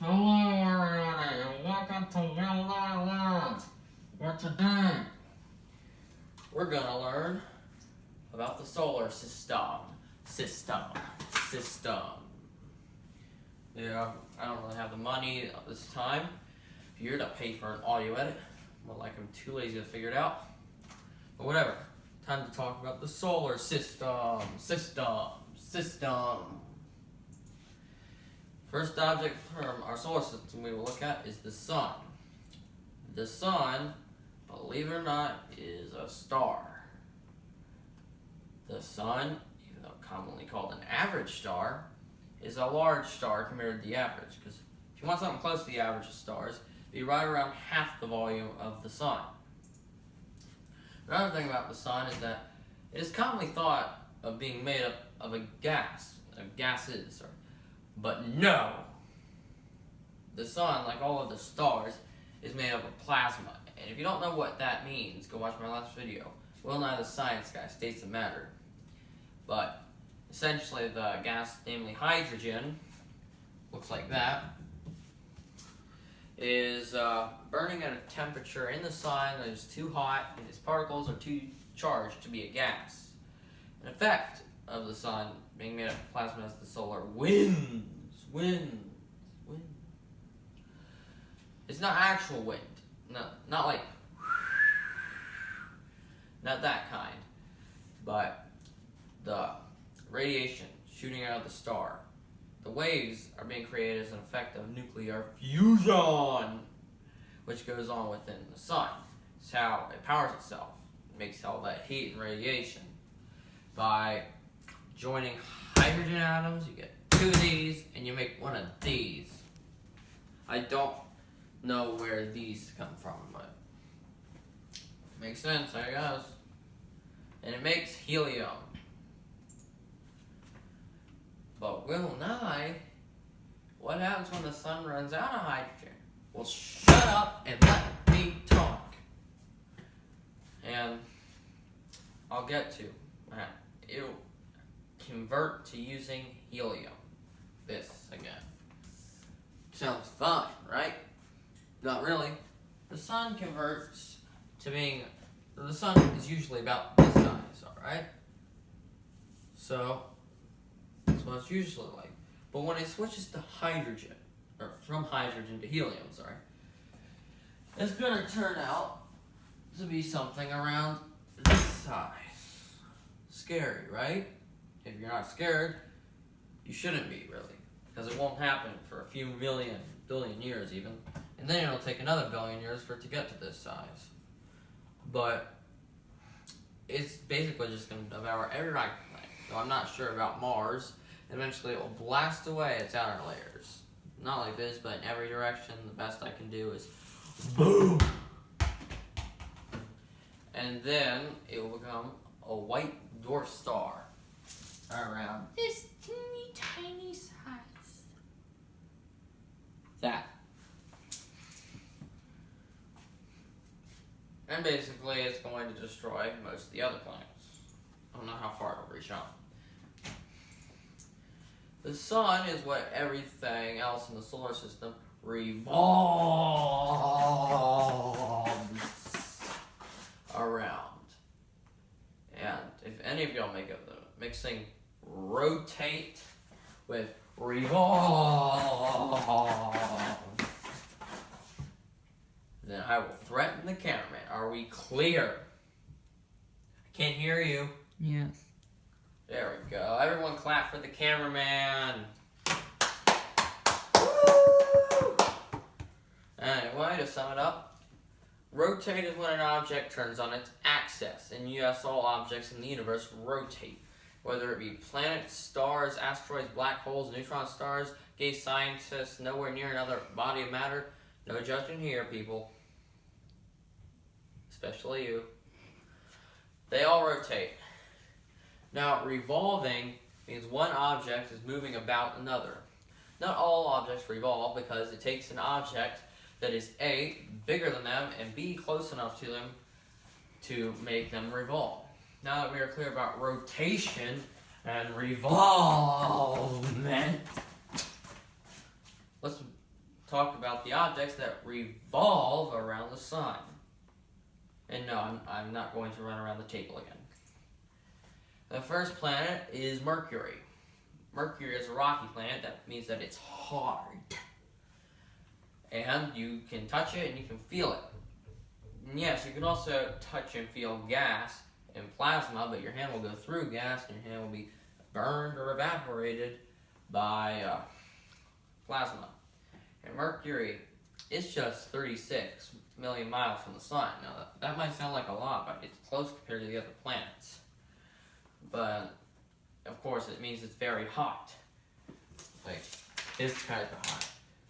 Hello everybody, and welcome to Will Nye. What today? We're gonna learn about the solar system. Yeah, I don't really have the money this time here to pay for an audio edit. But like I'm too lazy to figure it out. But whatever. Time to talk about the solar system. First object from our solar system we will look at is the sun. The sun, believe it or not, is a star. The sun, even though commonly called an average star, is a large star compared to the average. Because if you want something close to the average of stars, it'd be right around half the volume of the sun. Another thing about the sun is that it is commonly thought of being made up of a gas, gases, but no. The sun, like all of the stars, is made up of plasma. And if you don't know what that means, go watch my last video. Will Nye the Science Guy states the matter. But essentially the gas, namely hydrogen, looks like that, is burning at a temperature in the sun that is too hot and its particles are too charged to be a gas. An effect of the sun being made up of plasma is the solar winds. It's not actual wind. No, not like, not that kind. But the radiation shooting out of the star. The waves are being created as an effect of nuclear fusion, which goes on within the sun. It's how it powers itself. It makes all that heat and radiation. By joining hydrogen atoms, you get two of these, and you make one of these. I don't know where these come from, but it makes sense, I guess. And it makes helium. But Will Nye, what happens when the sun runs out of hydrogen? Well, shut up and let me talk. And I'll get to that. It'll convert to using helium. This again. Sounds fun, right? Not really. The sun converts to being, the sun is usually about this size, alright? So, that's what it's usually like. But when it switches to hydrogen, or from hydrogen to helium, sorry, it's gonna turn out to be something around this size. Scary, right? If you're not scared, you shouldn't be, really. Because it won't happen for a few billion years even. And then it'll take another billion years for it to get to this size. But it's basically just going to devour every rock planet. So I'm not sure about Mars. Eventually it will blast away its outer layers. Not like this, but in every direction. The best I can do is boom! And then it will become a white dwarf star around this teeny tiny size. That. And basically it's going to destroy most of the other planets. I don't know how far it'll reach on. The sun is what everything else in the solar system revolves around. And if any of y'all make of the mixing rotate with revolve, then I will threaten the cameraman. Are we clear? I can't hear you. Yes. There we go. Everyone clap for the cameraman. Woo! Anyway, to sum it up, rotate is when an object turns on its axis. And yes, all objects in the universe rotate. Whether it be planets, stars, asteroids, black holes, neutron stars, gay scientists, nowhere near another body of matter. No judging here, people. Especially you. They all rotate. Now, revolving means one object is moving about another. Not all objects revolve because it takes an object that is A, bigger than them, and B, close enough to them to make them revolve. Now that we are clear about rotation and revolvement, let's talk about the objects that revolve around the sun. And no, I'm not going to run around the table again. The first planet is Mercury. Mercury is a rocky planet. That means that it's hard. And you can touch it and you can feel it. And yes, you can also touch and feel gas and plasma, but your hand will go through gas and your hand will be burned or evaporated by plasma. And Mercury is just 36 million miles from the sun. Now, that might sound like a lot, but it's close compared to the other planets. But, of course, it means it's very hot. Like, this kind of hot.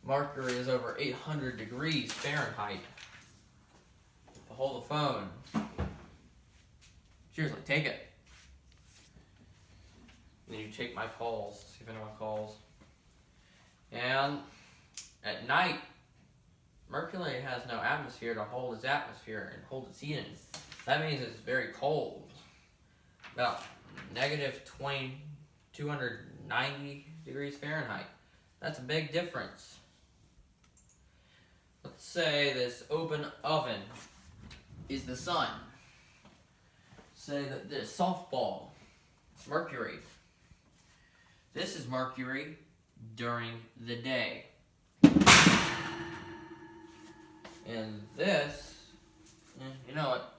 Mercury is over 800 degrees Fahrenheit. Hold the phone. Seriously, take it. And then you take my calls, see if anyone calls. And at night, Mercury has no atmosphere to hold its atmosphere and hold its heat in. That means it's very cold. About negative 290 degrees Fahrenheit. That's a big difference. Let's say this open oven is the sun. Say that this softball, Mercury. This is Mercury during the day. And this, you know what?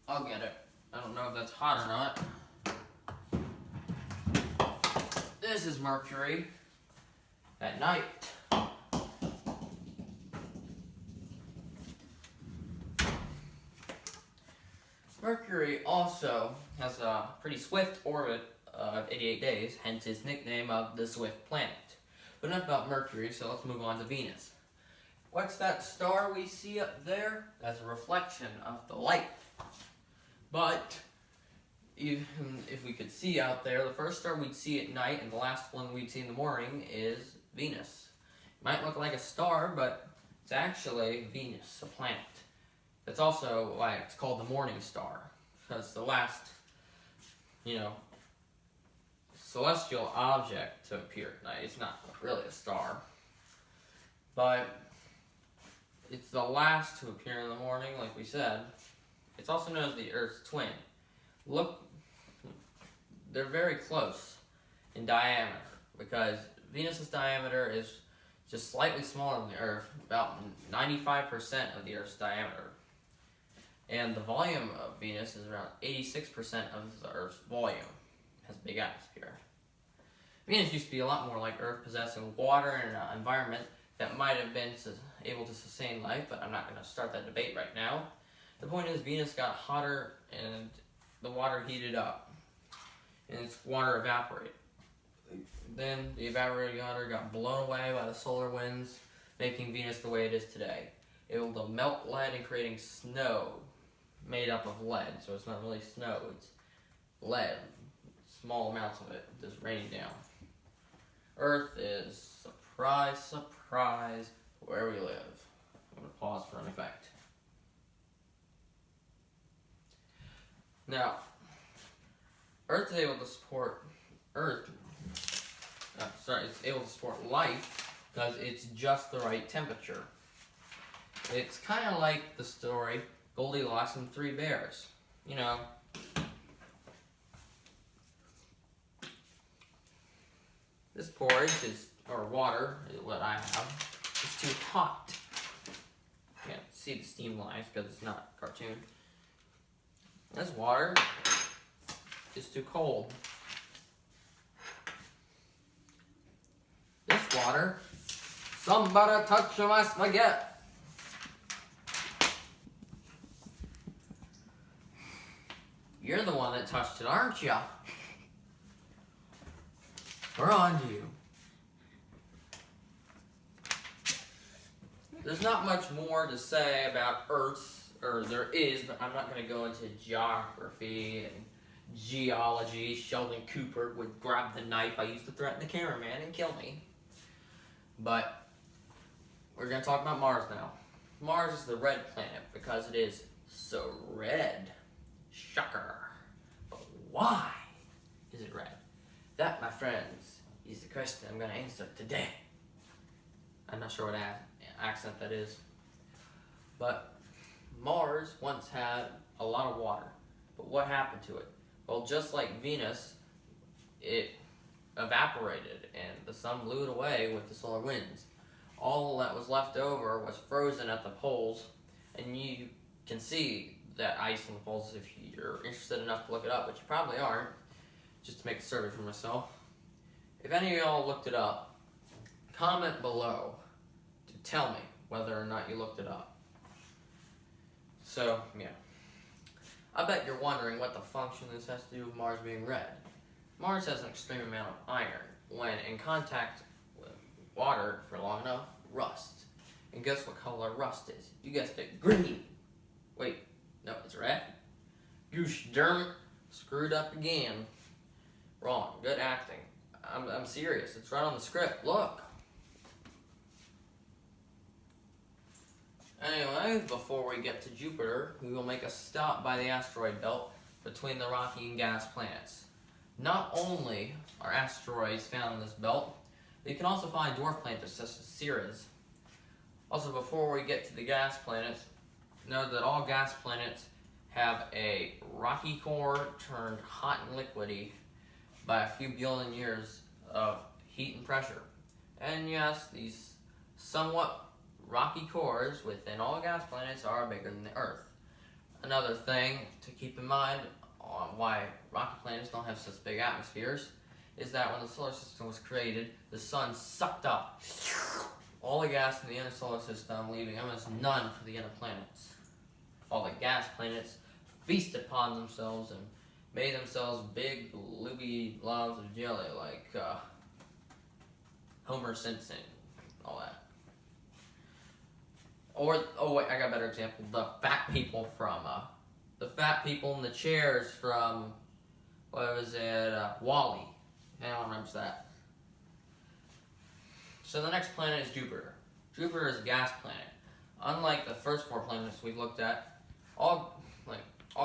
I'll get it. I don't know if that's hot or not. This is Mercury at night. Mercury also has a pretty swift orbit of 88 days, hence its nickname of the Swift Planet. But enough about Mercury, so let's move on to Venus. What's that star we see up there? That's a reflection of the light. But even if we could see out there, the first star we'd see at night and the last one we'd see in the morning is Venus. It might look like a star, but it's actually Venus, a planet. That's also why it's called the morning star, because the last, celestial object to appear at night. It's not really a star, but it's the last to appear in the morning, like we said. It's also known as the Earth's twin. Look, they're very close in diameter, because Venus's diameter is just slightly smaller than the Earth, about 95% of the Earth's diameter. And the volume of Venus is around 86% of the Earth's volume. It has a big atmosphere. Venus used to be a lot more like Earth, possessing water and an environment that might have been able to sustain life, but I'm not going to start that debate right now. The point is, Venus got hotter and the water heated up, and its water evaporated. Then the evaporated water got blown away by the solar winds, making Venus the way it is today. Able to melt lead and creating snow made up of lead. So it's not really snow, it's lead. Small amounts of it just raining down. Earth is, surprise, surprise, where we live. I'm going to pause for an effect. Now, Earth is able to support it's able to support life because it's just the right temperature. It's kind of like the story Goldilocks and Three Bears. This porridge or water, is what I have, is too hot. You can't see the steam lines because it's not a cartoon. This water is too cold. This water, somebody touch my spaghetti. You're the one that touched it, aren't you? We're on to you. There's not much more to say about Earth, or there is, but I'm not going to go into geography and geology. Sheldon Cooper would grab the knife I used to threaten the cameraman and kill me. But we're going to talk about Mars now. Mars is the red planet because it is so red. Shocker. But why is it red? That, my friends, is the question I'm going to answer today. I'm not sure what accent that is. But Mars once had a lot of water. But what happened to it? Well, just like Venus, it evaporated and the sun blew it away with the solar winds. All that was left over was frozen at the poles, and you can see that ice on the poles if you're interested enough to look it up, but you probably aren't, just to make a survey for myself. If any of y'all looked it up, comment below to tell me whether or not you looked it up. So, yeah. I bet you're wondering what the function this has to do with Mars being red. Mars has an extreme amount of iron. When in contact with water for long enough, rusts. And guess what color rust is? You guessed it, green. Wait, no, it's red. Gosh darn it, screwed up again. Wrong, good acting. I'm serious, it's right on the script, look. Anyway, before we get to Jupiter, we will make a stop by the asteroid belt between the rocky and gas planets. Not only are asteroids found in this belt, but you can also find dwarf planets such as Ceres. Also, before we get to the gas planets, know that all gas planets have a rocky core turned hot and liquidy by a few billion years of heat and pressure. And yes, these somewhat rocky cores within all gas planets are bigger than the Earth. Another thing to keep in mind on why rocky planets don't have such big atmospheres is that when the solar system was created, the sun sucked up all the gas in the inner solar system, leaving almost none for the inner planets. All the gas planets feasted upon themselves and made themselves big, loopy blobs of jelly like Homer Simpson, all that. Or, oh wait, I got a better example. The fat people in the chairs from, what was it, Wall-E. Anyone remembers that? So the next planet is Jupiter. Jupiter is a gas planet. Unlike the first 4 planets we've looked at, all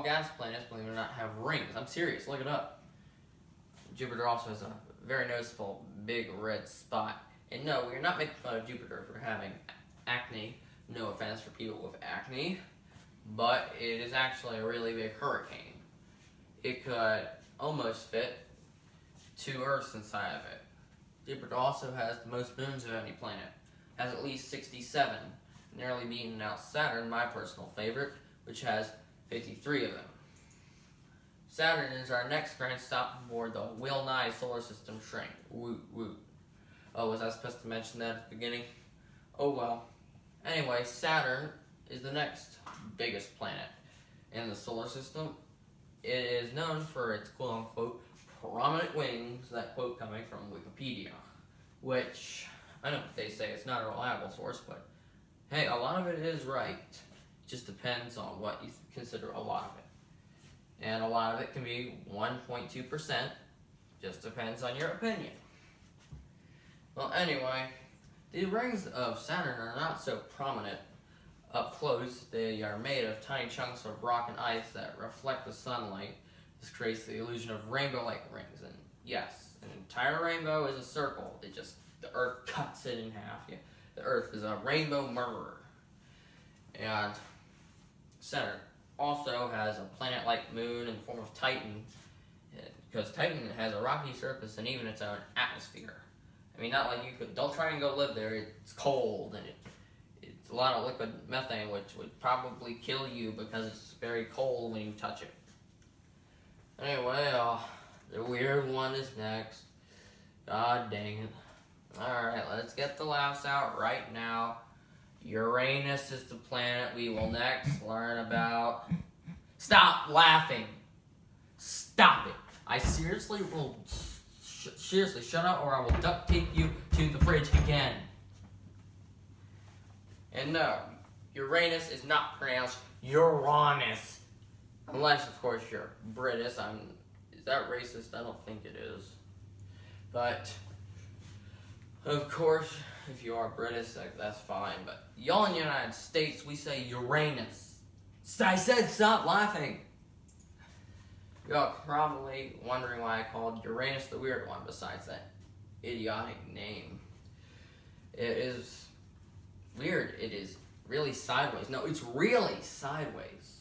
gas planets, believe it or not, have rings. I'm serious, look it up. Jupiter also has a very noticeable big red spot. And no, we're not making fun of Jupiter for having acne. No offense for people with acne, but it is actually a really big hurricane. It could almost fit 2 Earths inside of it. Jupiter also has the most moons of any planet. Has at least 67, nearly beating out Saturn, my personal favorite, which has 53 of them. Saturn is our next grand stop aboard the Will Nye solar system train. Woot woot. Oh, was I supposed to mention that at the beginning? Oh well. Anyway, Saturn is the next biggest planet in the solar system. It is known for its quote-unquote prominent wings, that quote coming from Wikipedia, which, I know they say it's not a reliable source, but hey, a lot of it is right. It just depends on what you consider a lot of it. And a lot of it can be 1.2%, just depends on your opinion. Well, anyway, the rings of Saturn are not so prominent up close. They are made of tiny chunks of rock and ice that reflect the sunlight. This creates the illusion of rainbow-like rings. And yes, an entire rainbow is a circle. The Earth cuts it in half. Yeah, the Earth is a rainbow murderer. And Saturn also has a planet-like moon in the form of Titan, because Titan has a rocky surface and even its own atmosphere. I mean, not like you could, don't try and go live there. It's cold and it's a lot of liquid methane, which would probably kill you because it's very cold when you touch it. Anyway, the weird one is next. God dang it. Alright, let's get the laughs out right now. Uranus is the planet we will next learn about. Stop laughing. Stop it. I seriously will... Seriously, shut up or I will duct tape you to the fridge again. And no, Uranus is not pronounced Uranus. Unless, of course, you're British. Is that racist? I don't think it is. But, of course, if you are British, that's fine. But y'all in the United States, we say Uranus. I said stop laughing. Y'all probably wondering why I called Uranus the weird one besides that idiotic name. It is sideways. No, it's really sideways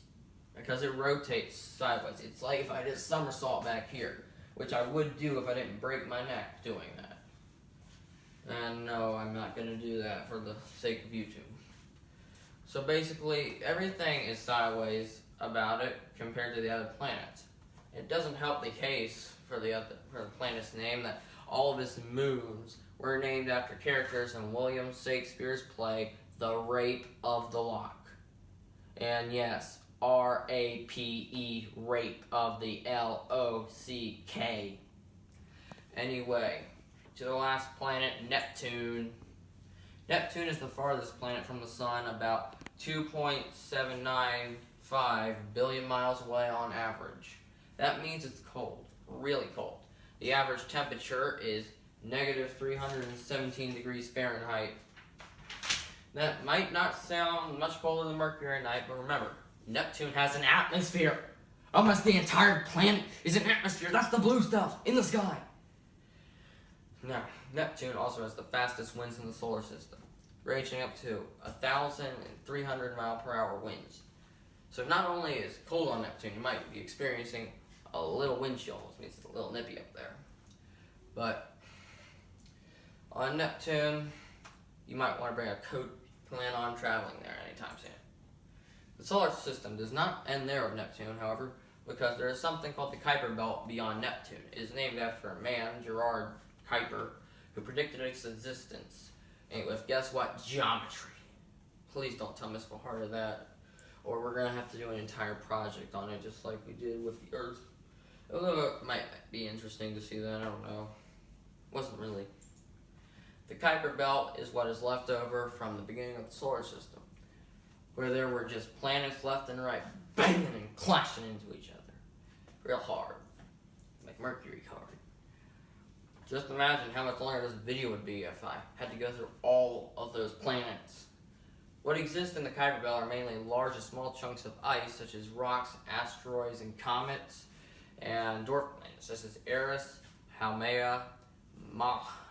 because it rotates sideways. It's like if I did a somersault back here, which I would do if I didn't break my neck doing that. And no, I'm not going to do that for the sake of YouTube. So basically, everything is sideways about it compared to the other planets. It doesn't help the case for the planet's name that all of its moons were named after characters in William Shakespeare's play, The Rape of the Lock. And yes, R-A-P-E, rape of the L-O-C-K. Anyway, to the last planet, Neptune. Neptune is the farthest planet from the Sun, about 2.795 billion miles away on average. That means it's cold, really cold. The average temperature is negative 317 degrees Fahrenheit. That might not sound much colder than Mercury at night, but remember, Neptune has an atmosphere. Almost the entire planet is an atmosphere. That's the blue stuff in the sky. Now, Neptune also has the fastest winds in the solar system, ranging up to 1,300 mile per hour winds. So not only is it cold on Neptune, you might be experiencing a little wind chill, which means it's a little nippy up there. But on Neptune, you might want to bring a coat, plan on traveling there anytime soon. The solar system does not end there with Neptune, however, because there is something called the Kuiper Belt beyond Neptune. It is named after a man, Gerard Kuiper, who predicted its existence. And with, guess what? Geometry. Please don't tell Miss Fajardo that, or we're going to have to do an entire project on it, just like we did with the Earth. Although it might be interesting to see that, I don't know. Wasn't really. The Kuiper Belt is what is left over from the beginning of the solar system, where there were just planets left and right banging and clashing into each other. Real hard. Like Mercury hard. Just imagine how much longer this video would be if I had to go through all of those planets. What exists in the Kuiper Belt are mainly large and small chunks of ice, such as rocks, asteroids, and comets, and dwarf planets, such as Eris, Haumea,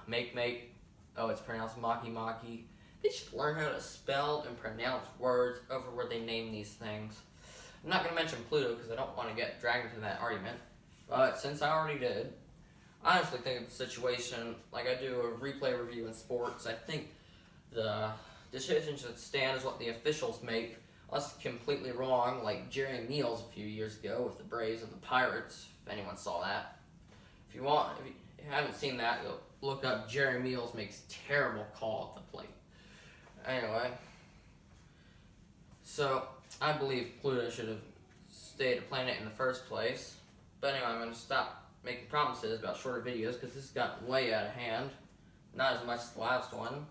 Make, oh, it's pronounced Maki. They should learn how to spell and pronounce words over where they name these things. I'm not going to mention Pluto because I don't want to get dragged into that argument, but since I already did, I honestly think of the situation like I do a replay review in sports. I think the decisions that stand is what the officials make, unless it's completely wrong, like Jerry Meals a few years ago with the Braves and the Pirates, if anyone saw that. If you haven't seen that, you'll look up Jerry Meals makes terrible call at the plate. Anyway, so I believe Pluto should have stayed a planet in the first place. But anyway, I'm going to stop making promises about shorter videos because this has gotten way out of hand. Not as much as the last one.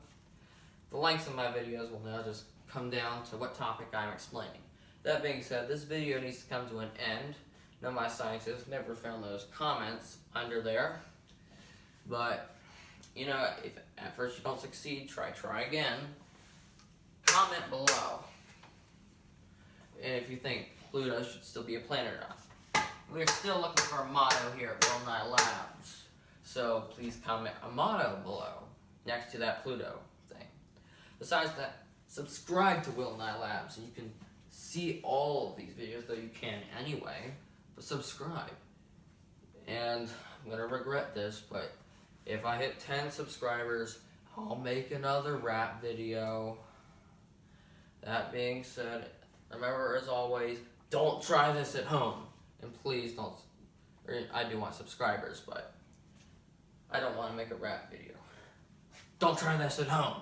The lengths of my videos will now just come down to what topic I'm explaining. That being said, this video needs to come to an end. No, my scientists never found those comments under there. But, you know, if at first you don't succeed, try again. Comment below. And if you think Pluto should still be a planet or not. We're still looking for a motto here at Will Nye Labs. So please comment a motto below next to that Pluto thing. Besides that, subscribe to Will Nye Labs and you can see all of these videos, though you can anyway. But subscribe. And I'm going to regret this, but if I hit 10 subscribers, I'll make another rap video. That being said, remember as always, don't try this at home. And please don't, I do want subscribers, but I don't want to make a rap video. Don't try this at home.